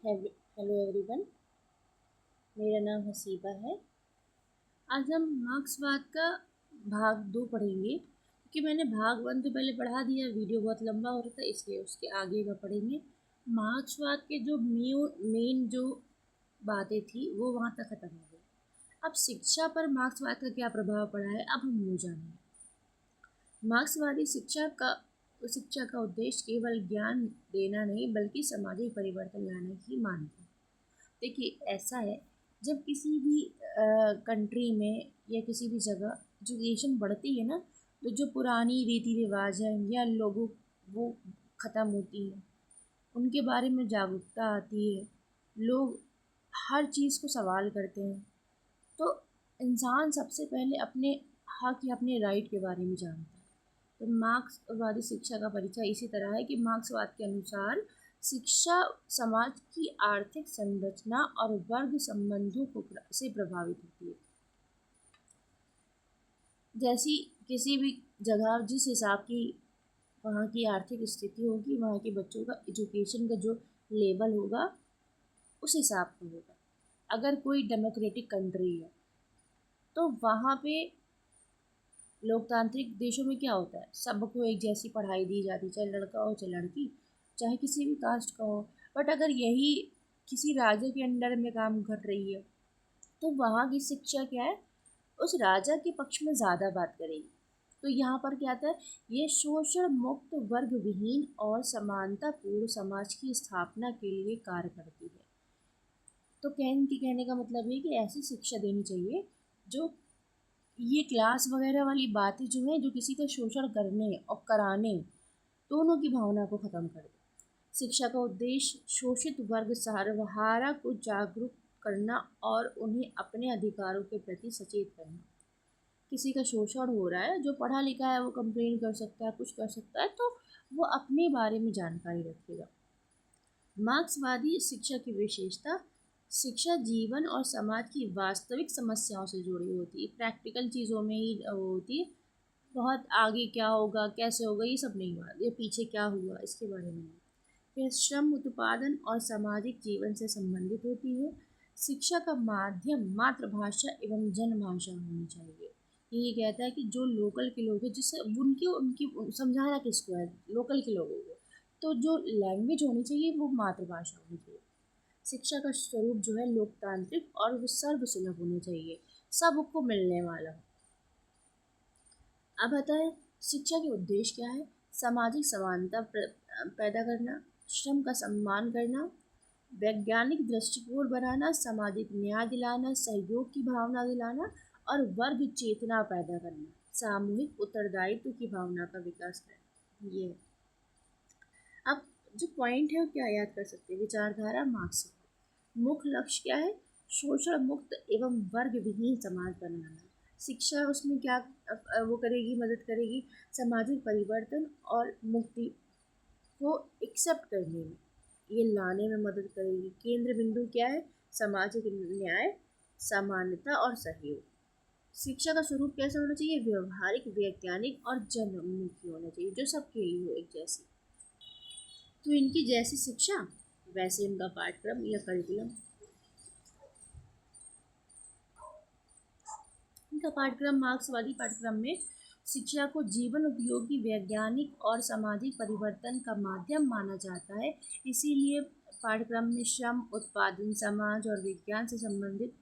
Hello everyone. मेरा नाम हसीबा है। आज हम मार्क्सवाद का भाग 2 पढ़ेंगे, क्योंकि मैंने भाग 1 तो पहले पढ़ा दिया, वीडियो बहुत लंबा हो रहा था, इसलिए उसके आगे का पढ़ेंगे। मार्क्सवाद के जो मेन जो बातें थी वो वहाँ तक ख़त्म हो गई। अब शिक्षा पर मार्क्सवाद का क्या प्रभाव पड़ा है, अब हम वो जानेंगे। मार्क्सवादी शिक्षा का उद्देश्य केवल ज्ञान देना नहीं, बल्कि सामाजिक परिवर्तन लाने की मानता है। देखिए, ऐसा है, जब किसी भी कंट्री में या किसी भी जगह एजुकेशन बढ़ती है ना, तो जो पुरानी रीति रिवाज है या लोगों वो ख़त्म होती है, उनके बारे में जागरूकता आती है, लोग हर चीज़ को सवाल करते हैं। तो इंसान सबसे पहले अपने हक या अपने राइट के बारे में जानता है। तो मार्क्सवादी शिक्षा का परिचय इसी तरह है कि मार्क्सवाद के अनुसार शिक्षा समाज की आर्थिक संरचना और वर्ग संबंधों से प्रभावित होती है। जैसी किसी भी जगह जिस हिसाब की वहाँ की आर्थिक स्थिति होगी, वहाँ के बच्चों का एजुकेशन का जो लेवल होगा उस हिसाब का होगा। अगर कोई डेमोक्रेटिक कंट्री है तो वहाँ पे लोकतांत्रिक देशों में क्या होता है, सबको एक जैसी पढ़ाई दी जाती है, चाहे लड़का हो चाहे लड़की, चाहे किसी भी कास्ट का हो। बट अगर यही किसी राज्य के अंडर में काम कर रही है तो वहाँ की शिक्षा क्या है, उस राजा के पक्ष में ज़्यादा बात करेगी। तो यहाँ पर क्या आता है, ये शोषण मुक्त, वर्ग विहीन और समानतापूर्ण समाज की स्थापना के लिए कार्य करती है। तो कहने का मतलब है कि ऐसी शिक्षा देनी चाहिए जो ये क्लास वगैरह वाली बातें जो है, जो किसी का शोषण करने और कराने दोनों की भावना को ख़त्म कर दे। शिक्षा का उद्देश्य शोषित वर्ग सर्वहारा को जागरूक करना और उन्हें अपने अधिकारों के प्रति सचेत करना। किसी का शोषण हो रहा है, जो पढ़ा लिखा है वो कंप्लेन कर सकता है, कुछ कर सकता है, तो वो अपने बारे में जानकारी रखेगा। मार्क्सवादी शिक्षा की विशेषता, शिक्षा जीवन और समाज की वास्तविक समस्याओं से जुड़ी होती है, प्रैक्टिकल चीज़ों में ही होती है। बहुत आगे क्या होगा, कैसे होगा, ये सब नहीं हुआ, ये पीछे क्या हुआ इसके बारे में नहीं। फिर श्रम उत्पादन और सामाजिक जीवन से संबंधित होती है। शिक्षा का माध्यम मातृभाषा एवं जनभाषा होनी चाहिए। ये कहता है कि जो लोकल के लोग हैं, जिससे उनकी उनकी समझाना किसको है, लोकल के लोगों को, तो जो लैंग्वेज होनी चाहिए वो मातृभाषा होनी चाहिए। शिक्षा का स्वरूप जो है लोकतांत्रिक और वो सर्वसुलभ होना चाहिए, सबको मिलने वाला। अब आता है शिक्षा के उद्देश्य क्या है, सामाजिक समानता पैदा करना, श्रम का सम्मान करना, वैज्ञानिक दृष्टिकोण बनाना, सामाजिक न्याय दिलाना, सहयोग की भावना दिलाना और वर्ग चेतना पैदा करना, सामूहिक उत्तरदायित्व की भावना का विकास करना। ये अब जो पॉइंट है वो क्या याद कर सकते हैं, विचारधारा मार्क्सवाद। मुख्य लक्ष्य क्या है, शोषण मुक्त एवं वर्ग विहीन समाज बनाना। शिक्षा उसमें क्या वो करेगी, मदद करेगी सामाजिक परिवर्तन और मुक्ति को एक्सेप्ट करने में, ये लाने में मदद करेगी। केंद्र बिंदु क्या है, सामाजिक न्याय, समानता और सहयोग। शिक्षा का स्वरूप कैसा होना चाहिए, व्यवहारिक, वैज्ञानिक और जनमुखी होना चाहिए, जो सबके लिए हो एक जैसी। तो इनकी जैसी शिक्षा वैसे इनका पाठ्यक्रम या करिकुलम। इनका पाठ्यक्रम मार्क्सवादी पाठ्यक्रम में शिक्षा को जीवन उपयोगी, वैज्ञानिक और सामाजिक परिवर्तन का माध्यम माना जाता है। इसीलिए पाठ्यक्रम में श्रम, उत्पादन, समाज और विज्ञान से संबंधित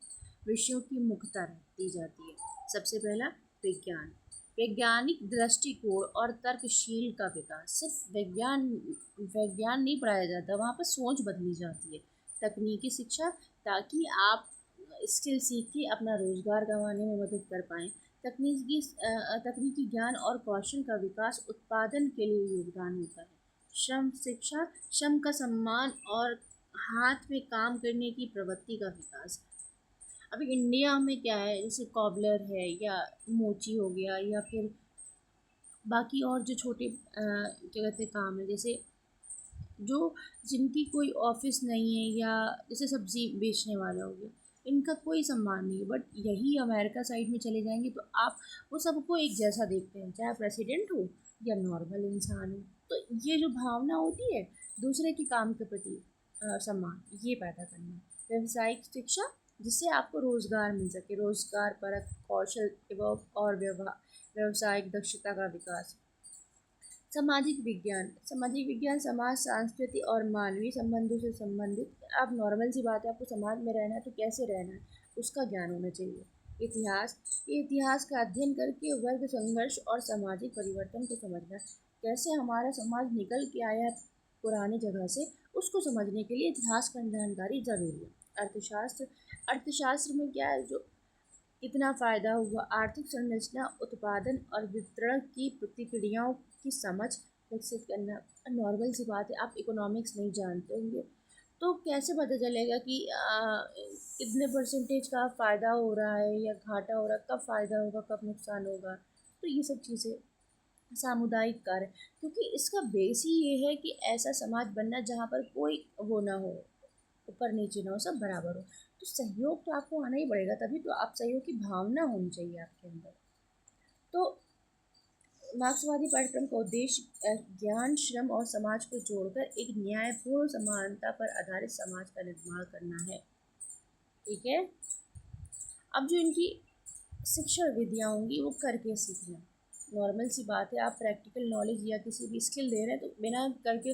विषयों की मुख्यता दी जाती है। सबसे पहला विज्ञान, वैज्ञानिक दृष्टिकोण और तर्कशील का विकास। सिर्फ विज्ञान नहीं पढ़ाया जाता, वहाँ पर सोच बदली जाती है। तकनीकी शिक्षा, ताकि आप स्किल सीख के अपना रोजगार कमाने में मदद कर पाएँ। तकनीकी ज्ञान और कौशल का विकास उत्पादन के लिए योगदान होता है। श्रम शिक्षा, श्रम का सम्मान और हाथ में काम करने की प्रवृत्ति का विकास। अभी इंडिया में क्या है, जैसे कॉबलर है या मोची हो गया, या फिर बाकी और जो छोटे क्या कहते हैं काम है, जैसे जो जिनकी कोई ऑफिस नहीं है, या जैसे सब्जी बेचने वाला हो गया, इनका कोई सम्मान नहीं है। बट यही अमेरिका साइड में चले जाएंगे तो आप वो सबको एक जैसा देखते हैं, चाहे प्रेसिडेंट हो या नॉर्मल इंसान हो। तो ये जो भावना होती है दूसरे के काम के प्रति, सम्मान ये पैदा करना। व्यावसायिक शिक्षा जिससे आपको रोज़गार मिल सके, रोज़गार परक कौशल एवं और व्यावसायिक दक्षता का विकास। सामाजिक विज्ञान समाज, संस्कृति और मानवीय संबंधों से संबंधित। अब नॉर्मल सी बात है, आपको समाज में रहना है तो कैसे रहना है उसका ज्ञान होना चाहिए। इतिहास, ये इतिहास का अध्ययन करके वर्ग संघर्ष और सामाजिक परिवर्तन को समझना, कैसे हमारा समाज निकल के आया पुरानी जगह से, उसको समझने के लिए इतिहास का जानकारी जरूरी है। अर्थशास्त्र, अर्थशास्त्र में क्या है, जो कितना फ़ायदा हुआ, आर्थिक संरचना, उत्पादन और वितरण की प्रतिक्रियाओं की समझ विकसित करना। नॉर्मल सी बात है, आप इकोनॉमिक्स नहीं जानते होंगे तो कैसे पता चलेगा कि कितने परसेंटेज का फ़ायदा हो रहा है या घाटा हो रहा है, कब फ़ायदा होगा कब नुकसान होगा। तो ये सब चीज़ें सामुदायिक कार्य, क्योंकि इसका बेस ही ये है कि ऐसा समाज बनना जहाँ पर कोई वो ना हो, ऊपर नीचे ना हो, सब बराबर हो। तो सहयोग तो आपको आना ही पड़ेगा, तभी तो आप सहयोग की भावना होनी चाहिए आपके अंदर। तो मार्क्सवादी पाठ्यक्रम का उद्देश्य ज्ञान, श्रम और समाज को जोड़कर एक न्यायपूर्ण समानता पर आधारित समाज का निर्माण करना है। ठीक है, अब जो इनकी शिक्षण विधियाँ होंगी वो करके सीखना। नॉर्मल सी बात है, आप प्रैक्टिकल नॉलेज या किसी भी स्किल दे रहे हैं तो बिना करके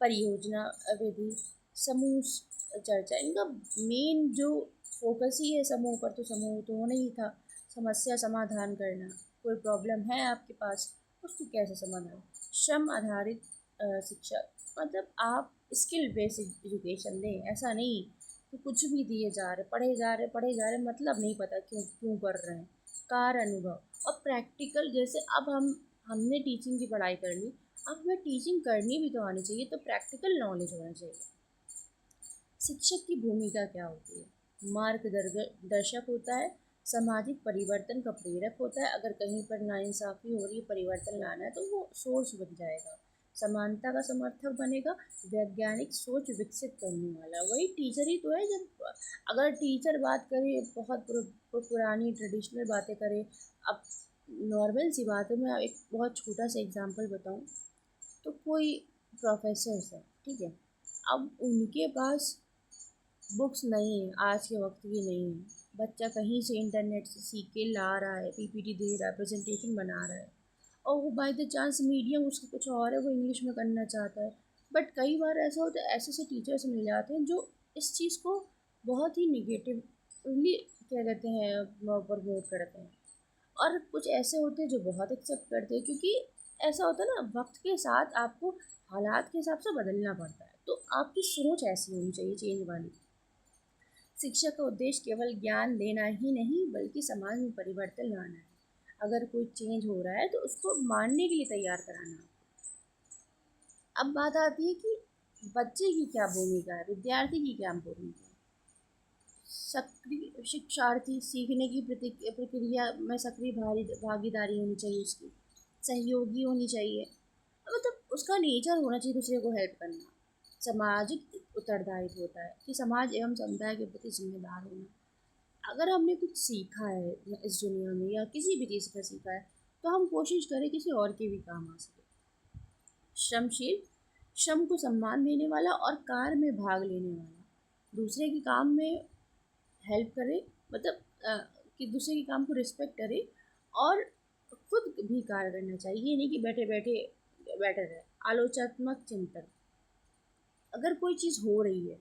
परियोजना विधि, समूह चर्चा, इनका मेन जो फोकस ही है समूह पर, तो समूह तो होना ही था। समस्या समाधान करना, कोई प्रॉब्लम है आपके पास उसको कैसे समाधान। श्रम आधारित शिक्षा, मतलब आप स्किल बेस्ड एजुकेशन दें, ऐसा नहीं कि कुछ भी दिए जा रहे, पढ़े जा रहे, मतलब नहीं पता क्यों क्यों कर रहे हैं। कार अनुभव और प्रैक्टिकल, जैसे अब हमने टीचिंग की पढ़ाई कर ली, अब हमें टीचिंग करनी भी तो आनी चाहिए, तो प्रैक्टिकल नॉलेज होना चाहिए। शिक्षक की भूमिका क्या होती है, मार्गदर्शक होता है, सामाजिक परिवर्तन का प्रेरक होता है। अगर कहीं पर नाइंसाफ़ी हो रही है, परिवर्तन लाना है तो वो सोर्स बन जाएगा, समानता का समर्थक बनेगा, वैज्ञानिक सोच विकसित करने वाला। वही टीचर ही तो है। जब अगर टीचर बात करे, बहुत पुरानी ट्रेडिशनल बातें करे, अब नॉर्मल सी बात है, मैं एक बहुत छोटा सा एग्जांपल बताऊं, तो कोई प्रोफेसर्स है, ठीक है, अब उनके पास बुक्स नहीं है, आज के वक्त की नहीं है। बच्चा कहीं से इंटरनेट से सीख के ला रहा है, पीपीटी दे रहा है, प्रेजेंटेशन बना रहा है, और वो बाय द चांस मीडियम उसका कुछ और है, वो इंग्लिश में करना चाहता है। बट कई बार ऐसा होता है, ऐसे टीचर्स मिल जाते हैं जो इस चीज़ को बहुत ही निगेटिवली क्या कहते हैं प्रमोट करते हैं, और कुछ ऐसे होते हैं जो बहुत एक्सेप्ट करते हैं, क्योंकि ऐसा होता है ना, वक्त के साथ आपको हालात के हिसाब से बदलना पड़ता है, तो आपकी सोच ऐसी होनी चाहिए, चेंज वाली। शिक्षा का उद्देश्य केवल ज्ञान देना ही नहीं बल्कि समाज में परिवर्तन लाना है। अगर कोई चेंज हो रहा है तो उसको मानने के लिए तैयार कराना है। अब बात आती है कि बच्चे की क्या भूमिका है, विद्यार्थी की क्या भूमिका है। सक्रिय शिक्षार्थी, सीखने की प्रक्रिया में सक्रिय भागीदारी होनी चाहिए उसकी, सहयोगी होनी चाहिए, मतलब उसका नेचर होना चाहिए दूसरे को हेल्प करना। सामाजिक उत्तरदायित्व होता है कि समाज एवं समुदाय के प्रति जिम्मेदार होना। अगर हमने कुछ सीखा है इस दुनिया में या किसी भी चीज़ का सीखा है, तो हम कोशिश करें किसी और के भी काम आ सके। श्रमशील, श्रम को सम्मान देने वाला और कार्य में भाग लेने वाला, दूसरे के काम में हेल्प करे, मतलब कि दूसरे के काम को रिस्पेक्ट करे और खुद भी कार्य करना चाहिए। ये नहीं कि बैठे बैठे बैठे रहे। आलोचनात्मक चिंतन, अगर कोई चीज़ हो रही है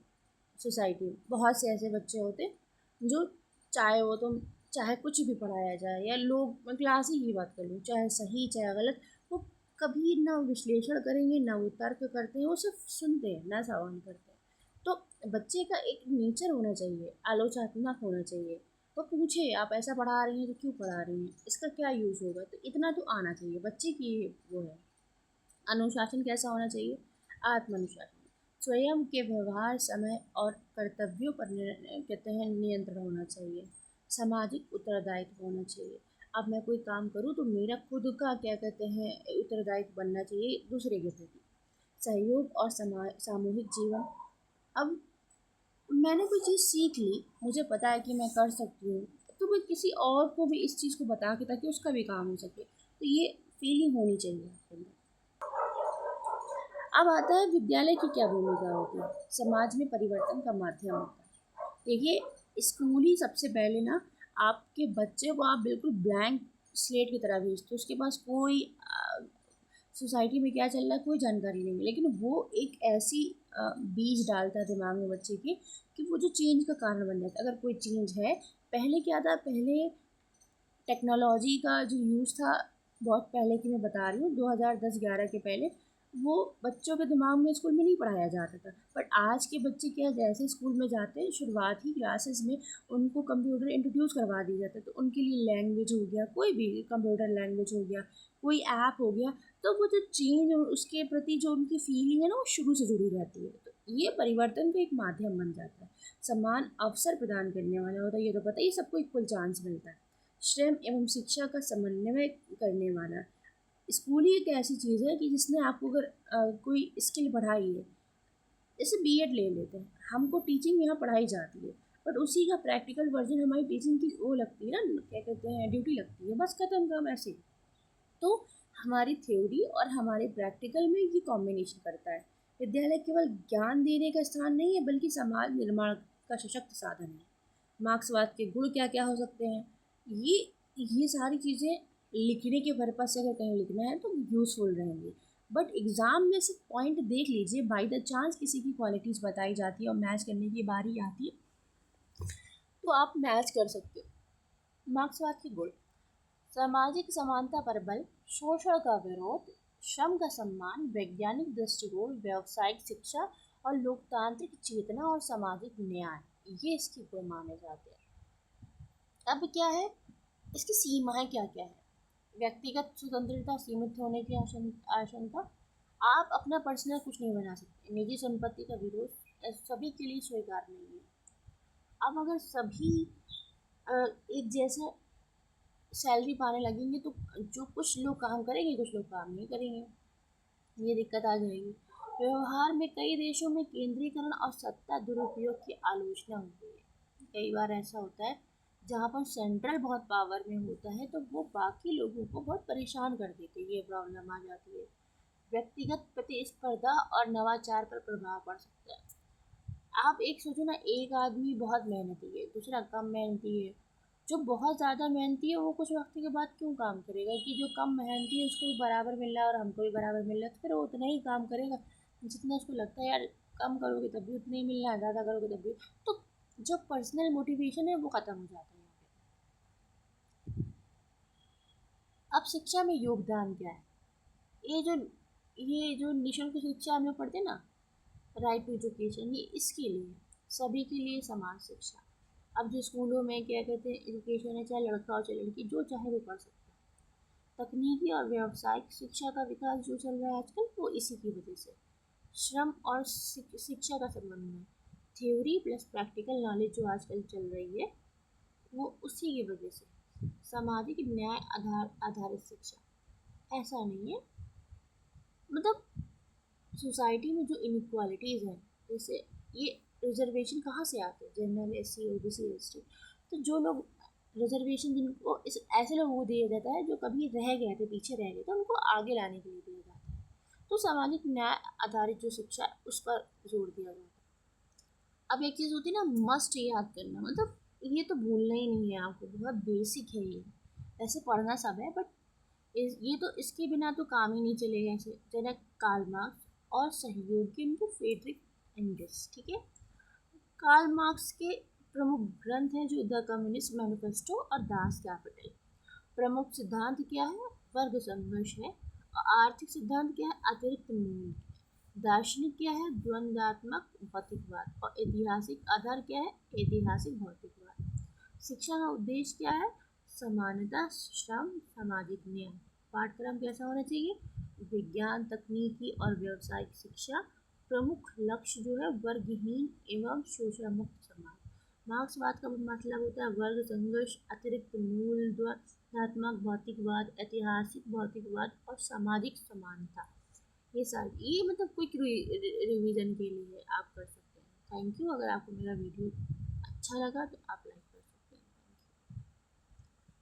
सोसाइटी में, बहुत से ऐसे बच्चे होते हैं जो चाहे वो तो चाहे कुछ भी पढ़ाया जाए, या लोग, मैं क्लास ही की बात कर लूँ, चाहे सही चाहे गलत, वो कभी ना विश्लेषण करेंगे ना वो तर्क करते हैं, वो सिर्फ सुनते हैं ना सवाल करते हैं। तो बच्चे का एक नेचर होना चाहिए, आलोचनात्मक होना चाहिए। वो पूछे आप ऐसा पढ़ा रही हैं तो क्यों पढ़ा रही हैं, इसका क्या यूज़ होगा, तो इतना तो आना चाहिए बच्चे की। वो है अनुशासन कैसा होना चाहिए, आत्म अनुशासन, स्वयं के व्यवहार, समय और कर्तव्यों पर कहते हैं नियंत्रण होना चाहिए। सामाजिक उत्तरदायित्व होना चाहिए, अब मैं कोई काम करूँ तो मेरा खुद का क्या कहते हैं उत्तरदायित्व बनना चाहिए दूसरे के प्रति। सहयोग और सामूहिक जीवन, अब मैंने कोई चीज़ सीख ली, मुझे पता है कि मैं कर सकती हूँ, तो मैं किसी और को भी इस चीज़ को बता के, ताकि उसका भी काम हो सके, तो ये फीलिंग होनी चाहिए आपके अंदर। अब आता है विद्यालय की क्या भूमिका होती है, समाज में परिवर्तन का माध्यम होता है। देखिए स्कूल ही सबसे पहले ना आपके बच्चे को आप बिल्कुल ब्लैंक स्लेट की तरह भेजते हो, उसके पास कोई सोसाइटी में क्या चल रहा है कोई जानकारी नहीं है, लेकिन वो एक ऐसी बीज डालता है दिमाग में बच्चे के कि वो जो चेंज का कारण बन जाता है। अगर कोई चेंज है, पहले क्या था, पहले टेक्नोलॉजी का जो यूज़ था, बहुत पहले की मैं बता रही हूँ, 2010-11 के पहले, वो बच्चों के दिमाग में स्कूल में नहीं पढ़ाया जाता था। बट आज के बच्चे क्या, जैसे स्कूल में जाते हैं शुरुआती क्लासेस में उनको कंप्यूटर इंट्रोड्यूस करवा दिया जाता है, तो उनके लिए लैंग्वेज हो गया, कोई भी कंप्यूटर लैंग्वेज हो गया, कोई ऐप हो गया, तो वो जो चेंज उसके प्रति जो उनकी फीलिंग है ना वो शुरू से जुड़ी रहती है। तो ये परिवर्तन का एक माध्यम बन जाता है। समान अवसर प्रदान करने वाला होता है, ये तो पता ही सबको इक्वल चांस मिलता है। श्रम एवं शिक्षा का समन्वय करने वाला स्कूल ही एक ऐसी चीज़ है कि जिसने आपको अगर कोई स्किल बढ़ाई है, जैसे बीएड ले लेते हैं, हमको टीचिंग यहाँ पढ़ाई जाती है, बट उसी का प्रैक्टिकल वर्जन हमारी टीचिंग की वो लगती है ना, क्या कहते हैं, ड्यूटी लगती है, बस खत्म काम ऐसे। तो हमारी थ्योरी और हमारे प्रैक्टिकल में ये कॉम्बिनेशन करता है। विद्यालय केवल ज्ञान देने का स्थान नहीं है, बल्कि समाज निर्माण का सशक्त साधन है। मार्क्सवाद के गुण क्या क्या हो सकते हैं, ये ये सारी चीज़ें लिखने के पर्पज से अगर कहीं लिखना है तो यूज़फुल रहेंगे। बट एग्ज़ाम में सिर्फ पॉइंट देख लीजिए, बाई द चांस किसी की क्वालिटीज़ बताई जाती है और मैच करने की बारी आती है तो आप मैच कर सकते हो। मार्क्सवाद के गुण: सामाजिक समानता पर बल, शोषण का विरोध, श्रम का सम्मान, वैज्ञानिक दृष्टिकोण, व्यावसायिक शिक्षा और लोकतांत्रिक चेतना और सामाजिक न्याय, ये इसके गुण माने जाते हैं। अब क्या है, इसकी सीमाएं क्या क्या है? व्यक्तिगत स्वतंत्रता सीमित होने की आशंका, आप अपना पर्सनल कुछ नहीं बना सकते। निजी संपत्ति का विरोध, सभी के लिए स्वीकार नहीं है। अब अगर सभी एक जैसा सैलरी पाने लगेंगे तो जो कुछ लोग काम करेंगे कुछ लोग काम नहीं करेंगे, ये दिक्कत आ जाएगी। व्यवहार में कई देशों में केंद्रीकरण और सत्ता दुरुपयोग की आलोचना होती है। कई बार ऐसा होता है जहाँ पर सेंट्रल बहुत पावर में होता है तो वो बाकी लोगों को बहुत परेशान कर देते हैं, ये प्रॉब्लम आ जाती है। व्यक्तिगत प्रतिस्पर्धा और नवाचार पर प्रभाव पड़ सकता है। आप एक सोचो ना, एक आदमी बहुत मेहनती है, दूसरा कम मेहनती है। जो बहुत ज़्यादा मेहनती है वो कुछ वक्त के बाद क्यों काम करेगा, कि जो कम मेहनती है उसको भी बराबर मिल रहा है और हमको भी बराबर मिल रहा है, तो फिर वो उतना ही काम करेगा जितना उसको लगता है यार कम करोगे तब भी उतना ही मिल रहा है, ज़्यादा करोगे तब भी। तो जो पर्सनल मोटिवेशन है वो ख़त्म हो जाता है यहाँ पे। अब शिक्षा में योगदान क्या है? ये जो ये जो निःशुल्क शिक्षा हम लोग पढ़ते हैं ना, राइट टू एजुकेशन, ये इसके लिए, सभी के लिए समान शिक्षा। अब जो स्कूलों में क्या कहते हैं एजुकेशन है, चाहे लड़का हो चाहे लड़की, जो चाहे वो पढ़ सकता है। तकनीकी और व्यावसायिक शिक्षा का विकास जो चल रहा है आजकल वो इसी की वजह से। श्रम और शिक्षा का समन्वय, थ्योरी प्लस प्रैक्टिकल नॉलेज जो आजकल चल रही है वो उसी की वजह से। सामाजिक न्याय आधारित शिक्षा, ऐसा नहीं है, मतलब सोसाइटी में जो इनक्वालिटीज़ हैं, जैसे ये रिजर्वेशन कहाँ से आते हैं, जनरल एससी ओबीसी एसटी, तो जो लोग रिजर्वेशन जिनको इस ऐसे लोगों को दिया जाता है जो कभी रह गए थे, पीछे रह गए थे, उनको आगे लाने के लिए दिया जाता है। तो सामाजिक न्याय आधारित जो शिक्षा है उस पर जोर दिया जाता है। अब एक चीज़ होती है ना, मस्ट याद करना, मतलब ये तो भूलना ही नहीं है आपको, बहुत बेसिक है ये। ऐसे पढ़ना सब है बट ये तो इसके बिना तो काम ही नहीं चलेगा। ऐसे जनक कार्ल मार्क्स और सहयोगी उनके फ्रेडरिक एंगल्स, ठीक है। कार्ल मार्क्स के प्रमुख ग्रंथ हैं जो द कम्युनिस्ट मैनिफेस्टो और दास कैपिटल। प्रमुख सिद्धांत क्या है? वर्ग संघर्ष है। और आर्थिक सिद्धांत क्या है? अतिरिक्त मूल्य। दार्शनिक क्या है? द्वंद्वात्मक भौतिकवाद। और ऐतिहासिक आधार क्या है? ऐतिहासिक भौतिकवाद। शिक्षा का उद्देश्य क्या है? समानता, श्रम, सामाजिक न्याय। पाठ्यक्रम कैसा होना चाहिए? विज्ञान, तकनीकी और व्यावसायिक शिक्षा। प्रमुख लक्ष्य जो है वर्गहीन एवं शोषण मुक्त समाज। मार्क्सवाद का मतलब होता है वर्ग संघर्ष, अतिरिक्त मूल, द्वंद्वात्मक भौतिकवाद, ऐतिहासिक भौतिकवाद और सामाजिक समानता। ये सारी, ये मतलब क्विक रिवीजन के लिए आप कर सकते हैं। Thank you. अगर आपको मेरा वीडियो अच्छा लगा तो आप लाइक